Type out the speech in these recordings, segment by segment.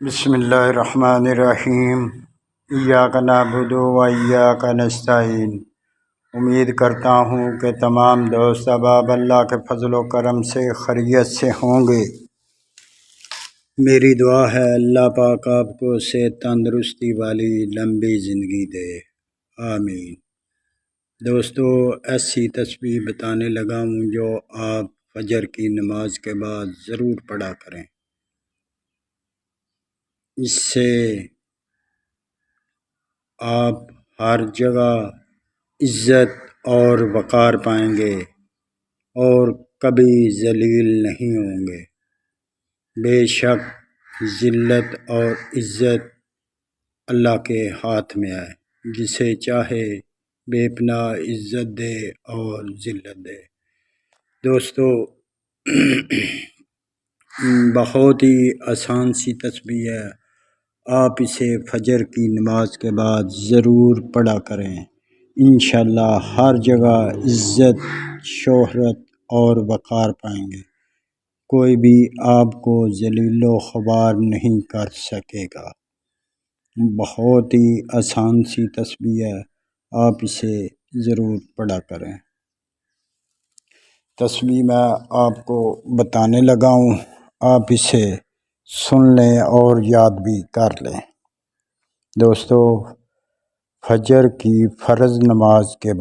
بسم اللہ الرحمن الرحیم۔ ایاک نعبد و ایاک نستعین۔ امید کرتا ہوں کہ تمام دوست احباب اللہ کے فضل و کرم سے خیریت سے ہوں گے۔ میری دعا ہے اللہ پاک آپ کو صحت تندرستی والی لمبی زندگی دے، آمین۔ دوستو، ایسی تسبیح بتانے لگا ہوں جو آپ فجر کی نماز کے بعد ضرور پڑھا کریں۔ اس سے آپ ہر جگہ عزت اور وقار پائیں گے اور کبھی ذلیل نہیں ہوں گے۔ بے شک ذلت اور عزت اللہ کے ہاتھ میں ہے، جسے چاہے بے پناہ عزت دے اور ذلت دے۔ دوستو، بہت ہی آسان سی تسبیح ہے، آپ اسے فجر کی نماز کے بعد ضرور پڑھا کریں۔ انشاءاللہ ہر جگہ عزت، شہرت اور وقار پائیں گے، کوئی بھی آپ کو ذلیل و خوار نہیں کر سکے گا۔ بہت ہی آسان سی تسبیح ہے، آپ اسے ضرور پڑھا کریں۔ تسبیح میں آپ کو بتانے لگا ہوں، آپ اسے سن لیں اور یاد بھی کر لیں۔ دوستو، فجر کی فرض نماز کے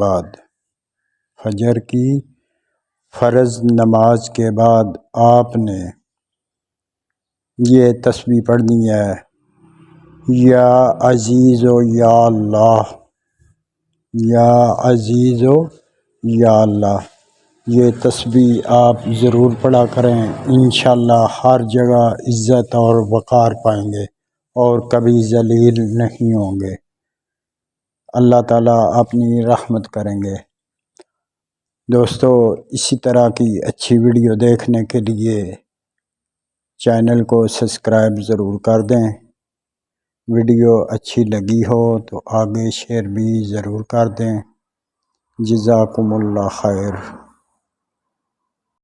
بعد آپ نے یہ تسبیح پڑھنی ہے: یا عزیز و یا اللہ، یا عزیز و یا اللہ۔ یہ تسبیح آپ ضرور پڑھا کریں، انشاءاللہ ہر جگہ عزت اور وقار پائیں گے اور کبھی ذلیل نہیں ہوں گے۔ اللہ تعالیٰ اپنی رحمت کریں گے۔ دوستو، اسی طرح کی اچھی ویڈیو دیکھنے کے لیے چینل کو سبسکرائب ضرور کر دیں۔ ویڈیو اچھی لگی ہو تو آگے شیئر بھی ضرور کر دیں۔ جزاکم اللہ خیر۔